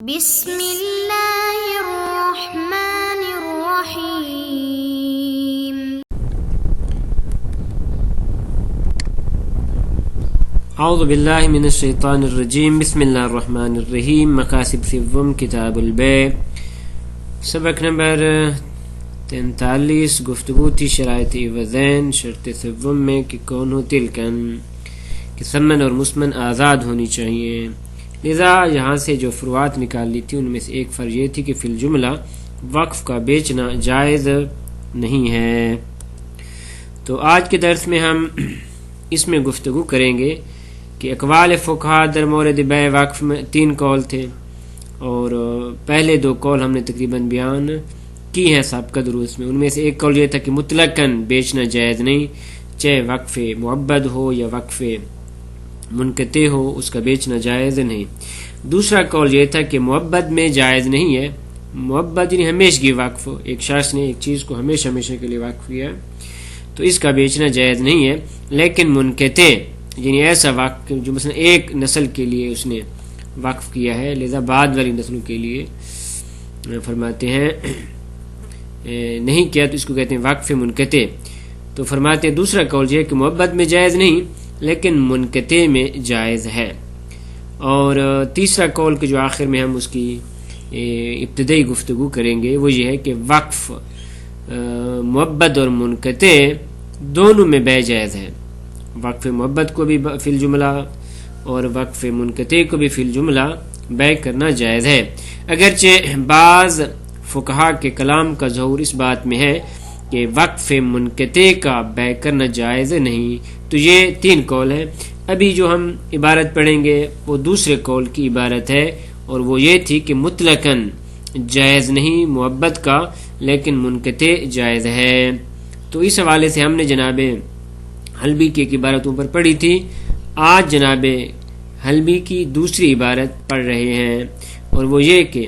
بسم اللہ الرحمن الرحیم۔ اعوذ باللہ من الشیطان الرجیم، بسم اللہ الرحمن الرحیم۔ مقاصد سوم کتاب البیع، سبق نمبر 43، گفتگو تھی شرائط عوضین، شرط سوم میں کہ کون ہو تلکن، کہ ثمن اور مسمن آزاد ہونی چاہیے۔ لذا یہاں سے جو فروعات نکال لی تھی ان میں سے ایک فرض یہ تھی کہ فی الجملہ وقف کا بیچنا جائز نہیں ہے۔ تو آج کے درس میں ہم اس میں گفتگو کریں گے کہ اقوال فقہا در مورد بیع وقف میں 3 قول تھے، اور پہلے 2 قول ہم نے تقریباً بیان کی ہیں سابقہ دروس میں۔ ان میں سے ایک قول یہ تھا کہ مطلقاً بیچنا جائز نہیں، چاہے وقف معبد ہو یا وقف منقطع ہو، اس کا بیچنا جائز نہیں۔ دوسرا قول یہ تھا کہ معبد میں جائز نہیں ہے، معبد یعنی ہمیشگی وقف، ایک شخص نے ایک چیز کو ہمیشہ کے لیے وقف کیا تو اس کا بیچنا جائز نہیں ہے، لیکن منقطع یعنی ایسا وقف جو مثلا ایک نسل کے لیے اس نے وقف کیا ہے، لذا بعد والی نسلوں کے لیے فرماتے ہیں نہیں کیا تو اس کو کہتے ہیں وقف منقطع۔ تو فرماتے ہیں دوسرا قول یہ ہے کہ معبد میں جائز نہیں لیکن منقطع میں جائز ہے۔ اور تیسرا قول کے جو آخر میں ہم اس کی ابتدائی گفتگو کریں گے وہ یہ ہے کہ وقف معبد اور منقطع دونوں میں بیع جائز ہے، وقف معبد کو بھی فی الجملہ اور وقف منقطع کو بھی فی الجملہ بیع کرنا جائز ہے، اگرچہ بعض فقہا کے کلام کا ظہور اس بات میں ہے کہ وقف منقطع کا بیع کرنا جائز نہیں۔ تو یہ 3 قول ہیں۔ ابھی جو ہم عبارت پڑھیں گے وہ دوسرے قول کی عبارت ہے، اور وہ یہ تھی کہ مطلقاً جائز نہیں معبد کا لیکن منقطع جائز ہے۔ تو اس حوالے سے ہم نے جناب حلبی کی ایک عبارت اوپر پڑھی تھی، آج جناب حلبی کی دوسری عبارت پڑھ رہے ہیں، اور وہ یہ کہ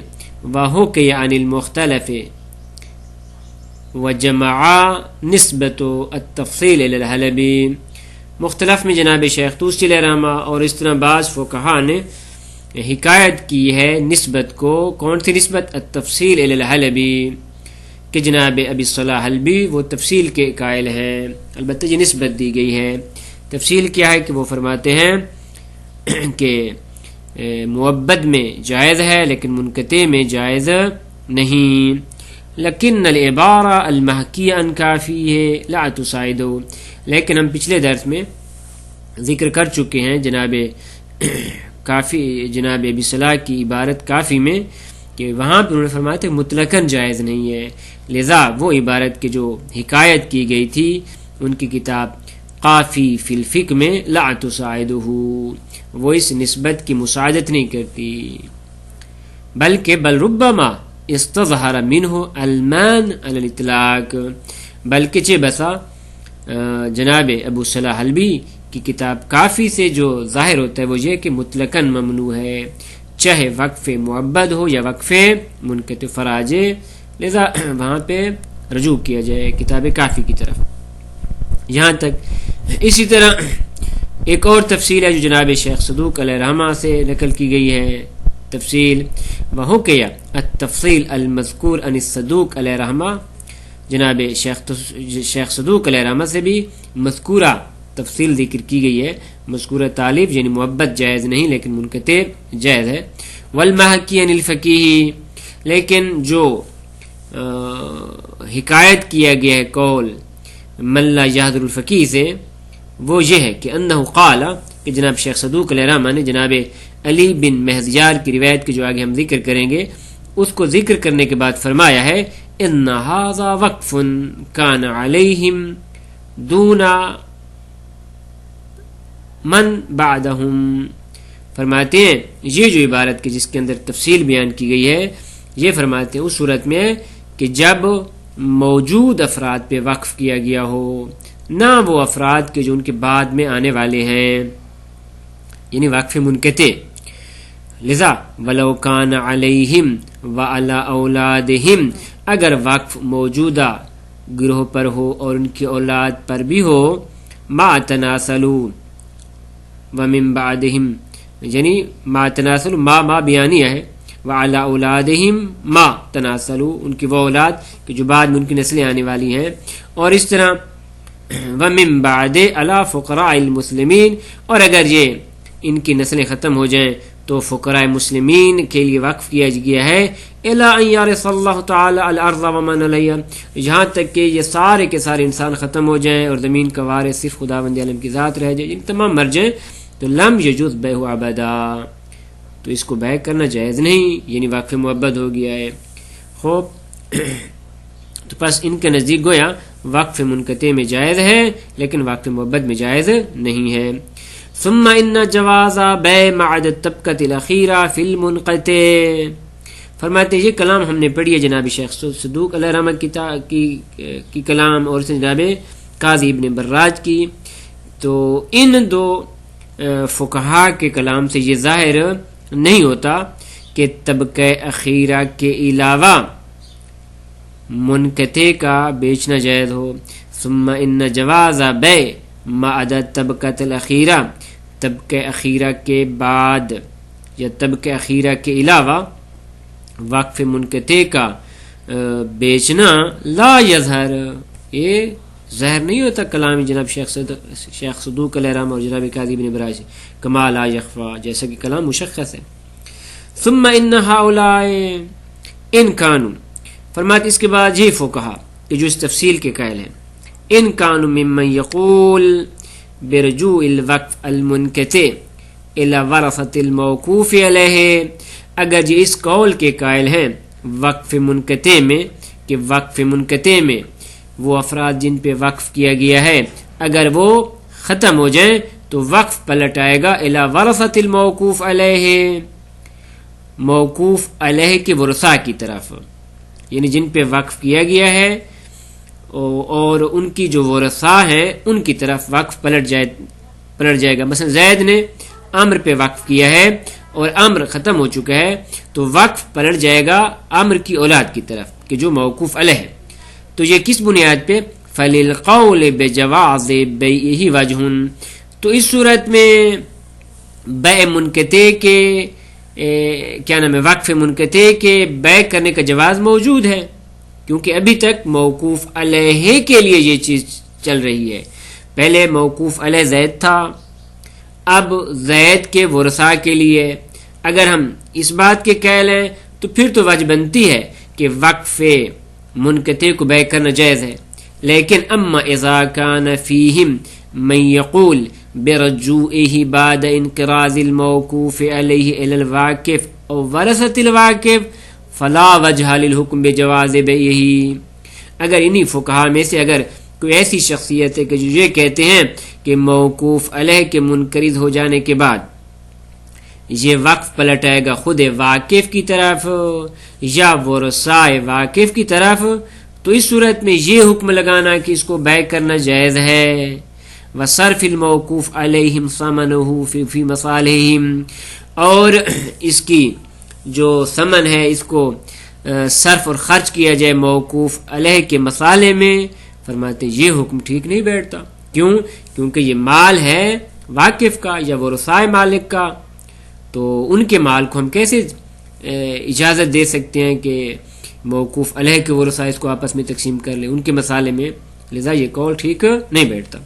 وَحُكِيَ عَنِ الْمُخْتَلَفِ وَجَمَعَا نِسْبَةُ التَّفْصِيلِ إِلَى الْحَلَبِ۔ مختلف میں جناب شیخ طوسی علیہ رحمہ اور اس طرح بعض فقہا نے حکایت کی ہے نسبت کو، کون سی نسبت؟ التفصیل الی الحلبی، کہ جناب ابی صلاح حلبی وہ تفصیل کے قائل ہیں، البتہ یہ نسبت دی گئی ہے۔ تفصیل کیا ہے کہ وہ فرماتے ہیں کہ معبد میں جائز ہے لیکن منقطع میں جائز نہیں۔ لیکن العبارہ المحکیہ عن کافی ہے لا تساعد، لیکن ہم پچھلے درس میں ذکر کر چکے ہیں جناب کافی، جناب ابی صلاح کی عبارت کافی میں، کہ وہاں پہ انہوں نے فرمایا تھا مطلقاً جائز نہیں ہے، لذا وہ عبارت کی جو حکایت کی گئی تھی ان کی کتاب قافی فی الفقہ میں لا تساعدہ، وہ اس نسبت کی مساعدت نہیں کرتی، بلکہ بل ربما استظہر منہ المان علی الاطلاق، بلکہ چہ بسا جناب ابو صلاح حلبی کی کتاب کافی سے جو ظاہر ہوتا ہے وہ یہ کہ مطلقاً ممنوع ہے، چاہے وقف معبد ہو یا وقف منقطع فراج، لذا وہاں پہ رجوع کیا جائے کتاب کافی کی طرف۔ یہاں تک اسی طرح ایک اور تفصیل ہے جو جناب شیخ صدوق علیہ رحمہ سے نقل کی گئی ہے، تفصیل وحُكِيَ التفصیل المذکور عن الصدوق علیہ رحمہ، جناب شیخ صدوق علیہ رحمہ سے بھی مذکورہ تفصیل ذکر کی گئی ہے، مذکورہ تعلیف یعنی محبت جائز نہیں لیکن منقطع جائز ہے۔ والمحکی عن الفقیہ، لیکن جو حکایت کیا گیا ہے قول من لا یحضر الفقیہ سے وہ یہ ہے کہ انہ قال، کہ جناب شیخ صدوق علیہ رحمہ نے جناب علی بن مہزیار کی روایت کے جو آگے ہم ذکر کریں گے اس کو ذکر کرنے کے بعد فرمایا ہے ان ھذا وقف کان علیہم دون من بعدہم، فرماتے ہیں یہ جو عبارت کی جس کے اندر تفصیل بیان کی گئی ہے یہ فرماتے ہیں اس صورت میں کہ جب موجود افراد پہ وقف کیا گیا ہو، نہ وہ افراد کے جو ان کے بعد میں آنے والے ہیں، یعنی وقف منقطع۔ لذا ولو کان علیہم وعلی اولادہم، اگر وقف موجودہ گروہ پر ہو اور ان کی اولاد پر بھی ہو، ما تناسلوا ومن بعدہم، یعنی ما تناسل ما بیانیہ ہے، وعلی اولادہم ما تناسلوا، ان کی وہ اولاد کہ جو بعد میں ان کی نسلیں آنے والی ہیں، اور اس طرح ومن بعد علی فقراء المسلمین، اور اگر یہ ان کی نسلیں ختم ہو جائیں تو فقراء مسلمین کے لیے وقف کیا گیا ہے الی ان یرث اللہ تعالی الارض ومن علیہا، جہاں تک کہ یہ سارے کے سارے انسان ختم ہو جائیں اور زمین کا وارث صرف خداوند عالم کی ذات رہ جائے، ان تمام مر جائیں تو لم یجوز بیع ابدا، تو اس کو بیع کرنا جائز نہیں، یعنی وقف مؤبد ہو گیا ہے۔ خوب، تو پس ان کے نزدیک گویا وقف منقطع میں جائز ہے لیکن وقف مؤبد میں جائز نہیں ہے۔ ثم ان جواز بیع معد الطبقۃ الاخیرہ فی المنقطع، فرماتے یہ کلام ہم نے پڑھی ہے جناب شیخ صدوق علیہ رحمہ کی کلام اور جناب قاضی ابن براج کی، تو ان دو فقہا کے کلام سے یہ ظاہر نہیں ہوتا کہ طبقہ اخیرہ کے علاوہ منقطع کا بیچنا جائز ہو۔ ثم ان جواز بیع معد الطبقۃ الاخیرہ، طبقہ اخیرہ کے بعد یا طبقہ اخیرہ کے علاوہ وقف منقطع کا بیچنا لا یظہر، یہ ظاہر نہیں ہوتا کلام جناب شیخ صدوق علیہ رحمہ اور جناب قاضی ابن براج سے، کما لا یخفا، جیسا کہ کلام مشخص ہے۔ ثم ان ہؤلاء ان کانوا، فرماتے اس کے بعد یہ فقہا کہ جو اس تفصیل کے قائل ہیں، ان کانوا ممن یقول برجوع الوقف المنقطع الی ورثۃ الموقوف علیہ، اگر یہ اس قول کے قائل ہیں وقف منقطع میں کہ وقف منقطع میں وہ افراد جن پہ وقف کیا گیا ہے اگر وہ ختم ہو جائیں تو وقف پلٹ آئے گا الی ورثۃ الموقوف علیہ، موقوف علیہ کے ورثاء کی طرف، یعنی جن پہ وقف کیا گیا ہے اور ان کی جو ورثاء ہیں ان کی طرف وقف پلٹ جائے گا۔ مثلا زید نے عمر پہ وقف کیا ہے اور عمر ختم ہو چکا ہے تو وقف پلٹ جائے گا عمر کی اولاد کی طرف کہ جو موقوف علیہ ہے، تو یہ کس بنیاد پہ؟ فَلِلْقَوْلِ بِجَوَازِ بَيْعِهِ وَجْهٌ، تو اس صورت میں بیع منقطع کے وقف منقطع کے بیع کرنے کا جواز موجود ہے، کیونکہ ابھی تک موقوف علیہ کے لیے یہ چیز چل رہی ہے۔ پہلے موقوف علیہ زید تھا، اب زید کے ورثاء کے لیے اگر ہم اس بات کے قائل ہیں تو پھر تو وجہ بنتی ہے کہ وقف منقطع کو بیع کرنا جائز ہے، لیکن اما اذا کان فیہم من یقول برجوعہ بعد انقراض الموقوف علیہ الی الواقف او ورثۃ الواقف فلا وجہ للحکم بجواز بیعہ، اگر انہی فقہا میں سے اگر کوئی ایسی شخصیت ہے کہ جو یہ کہتے ہیں کہ موقوف علیہ کے منقرض ہو جانے کے بعد یہ وقف پلٹ آئے گا خود واقف کی طرف یا ورثاء واقف کی طرف، تو اس صورت میں یہ حکم لگانا کہ اس کو بیع کرنا جائز ہے۔ وصرف الموقوف علیہم ثمنہ فی مصالحہم، اور اس کی جو ثمن ہے اس کو صرف اور خرچ کیا جائے موقوف علیہ کے مصالح میں، فرماتے یہ حکم ٹھیک نہیں بیٹھتا۔ کیوں؟ کیونکہ یہ مال ہے واقف کا یا ورثاء مالک کا، تو ان کے مال کو ہم کیسے اجازت دے سکتے ہیں کہ موقوف علیہ کے ورثاء اس کو آپس میں تقسیم کر لیں ان کے مصالح میں، لذا یہ قول ٹھیک نہیں بیٹھتا۔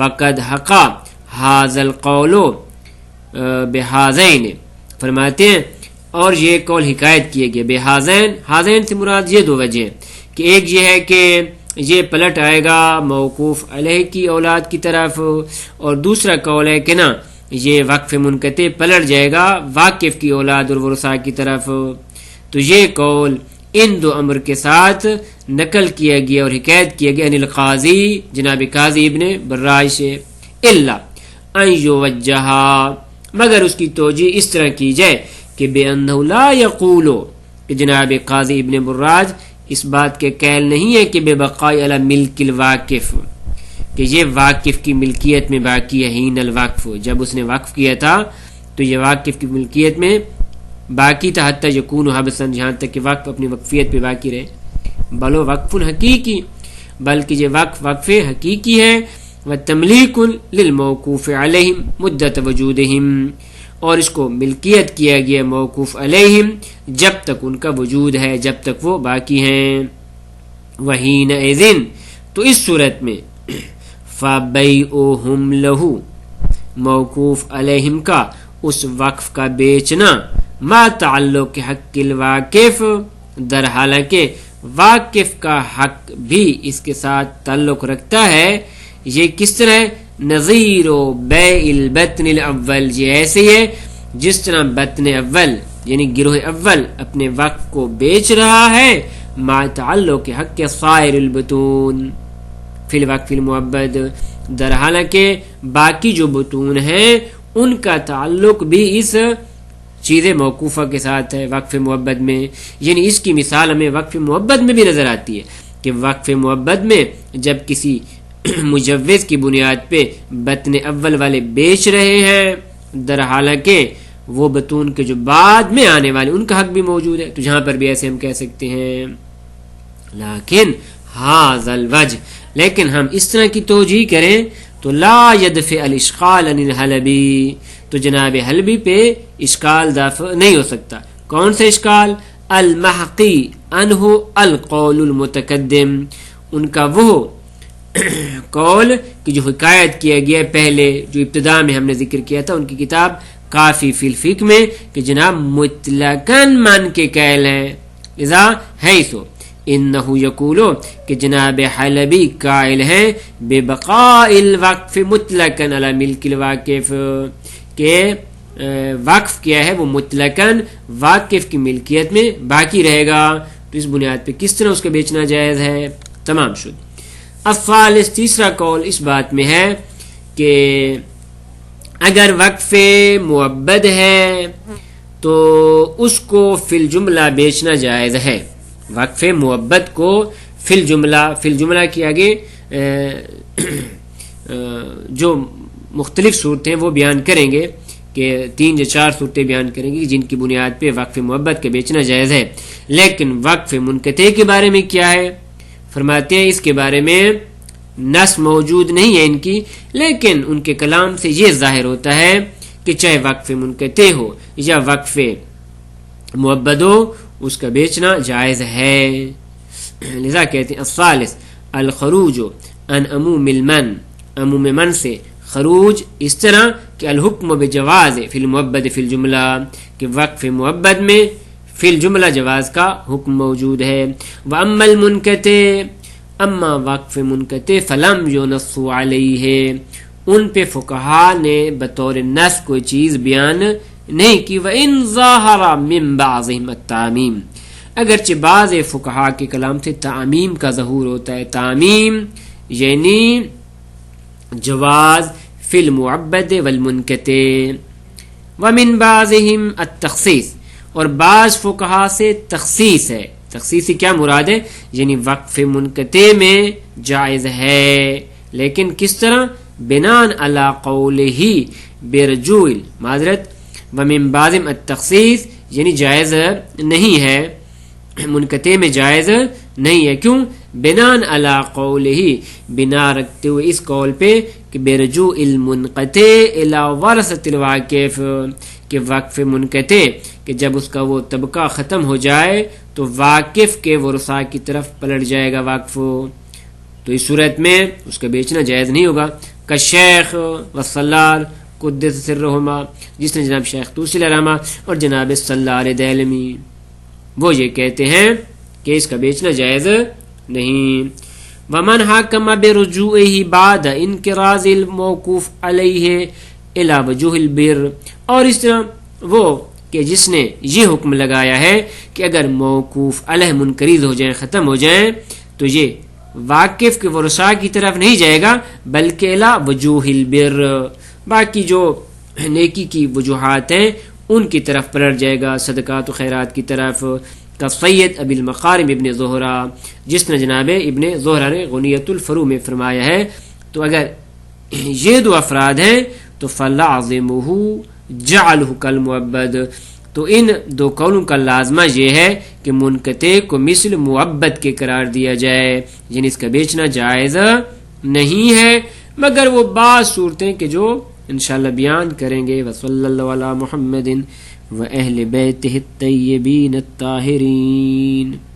وقد حقا ھذا القول بہذین، فرماتے ہیں اور یہ قول حکایت کیے گئے بہذین، حاذین سے مراد یہ دو وجہ ہیں کہ ایک یہ ہے کہ یہ پلٹ آئے گا موقوف علیہ کی اولاد کی طرف، اور دوسرا قول ہے کہ نا یہ وقف منقطع پلٹ جائے گا واقف کی اولاد اور ورثاء کی طرف، تو یہ قول ان دو امر کے ساتھ نقل کیا گیا اور حکایت کیا گیا ان القاضی جناب قاضی ابن براج سے، الا ان یوجہ، مگر اس کی توجیہ اس طرح کی جائے کہ بے انہ لا یقولو، کہ جناب قاضی ابن براج اس بات کے قائل نہیں ہے کہ بے بقاء علی ملک الواقف، کہ یہ واقف کی ملکیت میں باقی ہے، ہین الوقف، جب اس نے وقف کیا تھا تو یہ واقف کی ملکیت میں باقی تھا، حتی یکون حبسن، جہاں تک کہ وقف اپنی وقفیت پہ باقی رہے، بلو وقف حقیقی، بلکہ یہ وقف حقیقی ہے، وتملیک للموقوف علیہم مدت وجودہم، اور اس کو ملکیت کیا گیا موقوف علیہم جب تک ان کا وجود ہے، جب تک وہ باقی ہیں. وحینئذ تو اس صورت میں فَبَيْعُهُمْ لَهُ موقوف علیہم کا اس وقف کا بیچنا ما تعلق حق الواقف در حالانکہ واقف کا حق بھی اس کے ساتھ تعلق رکھتا ہے. یہ کس طرح ہے؟ نظیر و بیع البطن الاول، یہ ایسے ہے جس طرح بطن اول یعنی گروہ اول اپنے وقف کو بیچ رہا ہے ما تعلق حق صائر البطون فی الوقف المعبد، در حالانکہ باقی جو بطون ہیں ان کا تعلق بھی اس چیز موقوفہ کے ساتھ ہے وقف معبد میں. یعنی اس کی مثال ہمیں وقف معبد میں بھی نظر آتی ہے کہ وقف معبد میں جب کسی مجوز کی بنیاد پہ بطن اول والے بیچ رہے ہیں در حالانکہ وہ بطون کے جو بعد میں آنے والے ان کا حق بھی موجود ہے، تو جہاں پر بھی ایسے ہم کہہ سکتے ہیں. لیکن ھذا الوجہ، لیکن ہم اس طرح کی توجیہ کریں تو لا يدفع الاشکال عن الحلبی، تو جناب حلبی پہ اشکال دافع نہیں ہو سکتا. کون سا اشکال؟ المحقی عنہ القول المتقدم، ان کا وہ قول کہ جو حکایت کیا گیا پہلے جو ابتدا میں ہم نے ذکر کیا تھا ان کی کتاب کافی فی الفقہ میں کہ جناب مطلقاً مان کے قائل ہیں. اذا ہے سو انہو یقولو کہ جناب حلبی قائل ہیں بے بقاء الوقف مطلقاً علی ملک الواقف، کہ وقف کیا ہے وہ مطلقاً واقف کی ملکیت میں باقی رہے گا. تو اس بنیاد پہ کس طرح اس کا بیچنا جائز ہے؟ تمام شد. الثالث تیسرا قول اس بات میں ہے کہ اگر وقف معبد ہے تو اس کو فی الجملہ بیچنا جائز ہے. وقف معبد کو فی الجملہ کے آگے جو مختلف صورتیں وہ بیان کریں گے کہ 3 یا 4 صورتیں بیان کریں گے جن کی بنیاد پہ وقف معبد کے بیچنا جائز ہے. لیکن وقف منقطع کے بارے میں کیا ہے؟ فرماتے ہیں اس کے بارے میں نص موجود نہیں ہے ان کی، لیکن ان کے کلام سے یہ ظاہر ہوتا ہے کہ چاہے وقف منقطع ہو یا وقف معبد ہو اس کا بیچنا جائز ہے. لذا کہتے ہیں الثالث الخروج عن عموم المن، عموم من سے خروج اس طرح کہ الحکم بجواز فی المعبد فی الجملہ، کہ وقف معبد میں فی الجملہ جواز کا حکم موجود ہے. واما المنقطع، اما وقف منقطع فلم ينص علیہ، ان پہ فقہا نے بطور نص کوئی چیز بیان نہیں کی. وَإِن ظَاهَرَ مِن بَعْضِهِمْ التَّعْمِيمِ، اگرچہ بعض فقہا کے کلام سے تعمیم کا ظہور ہوتا ہے. تعمیم یعنی جواز فی المعبد والمنقطع. وَمِن بَعْضِهِمْ التخصیص، اور بعض فقہا سے تخصیص ہے. تخصیص سے کیا مراد ہے؟ یعنی وقف منقطع میں جائز ہے، لیکن کس طرح؟ بنان علی قولہ برجوع معذرت. ومن بعضم التخصیص یعنی جائز نہیں ہے، منقطع میں جائز نہیں ہے. کیوں؟ بنان علی قولہ، بنا رکھتے ہوئے اس قول پہ کہ برجوع المنقطع الی ورثۃ الواقف، کہ وقف منقطع کہ جب اس کا وہ طبقہ ختم ہو جائے تو واقف کے ورثاء کی طرف پلٹ جائے گا وقف، تو اس صورت میں اس کا بیچنا جائز نہیں ہوگا. کا شیخ والسلال قدس سرہما، جس نے جناب شیخ توسی الرحمہ اور جناب سلال دیلمی وہ یہ کہتے ہیں کہ اس کا بیچنا جائز نہیں. ومن حکم برجوعہ بعد انقراض الموقوف علیہ الی وجوہ البر، اور اس طرح وہ کہ جس نے یہ حکم لگایا ہے کہ اگر موقوف علیہ منقرض ہو جائیں، ختم ہو جائیں، تو یہ واقف کے ورثاء کی طرف نہیں جائے گا بلکہ الی وجوہ البر، باقی جو نیکی کی وجوہات ہیں ان کی طرف پلٹ جائے گا، صدقات و خیرات کی طرف. کا سید ابی المقارم ابن زہرہ، جس نے جناب ابن زہرہ نے غنیۃ الفروع میں فرمایا ہے. تو اگر یہ 2 افراد ہیں تو فلازمہ جعلہ کالمعبد، تو ان 2 قولوں کا لازمہ یہ ہے کہ منقطع کو مثل معبد کے قرار دیا جائے، یعنی اس کا بیچنا جائز نہیں ہے مگر وہ بعض صورتیں کہ جو انشاءاللہ بیان کریں گے. وصلی اللہ علی محمد و اہل بیتہ الطیبین الطاہرین.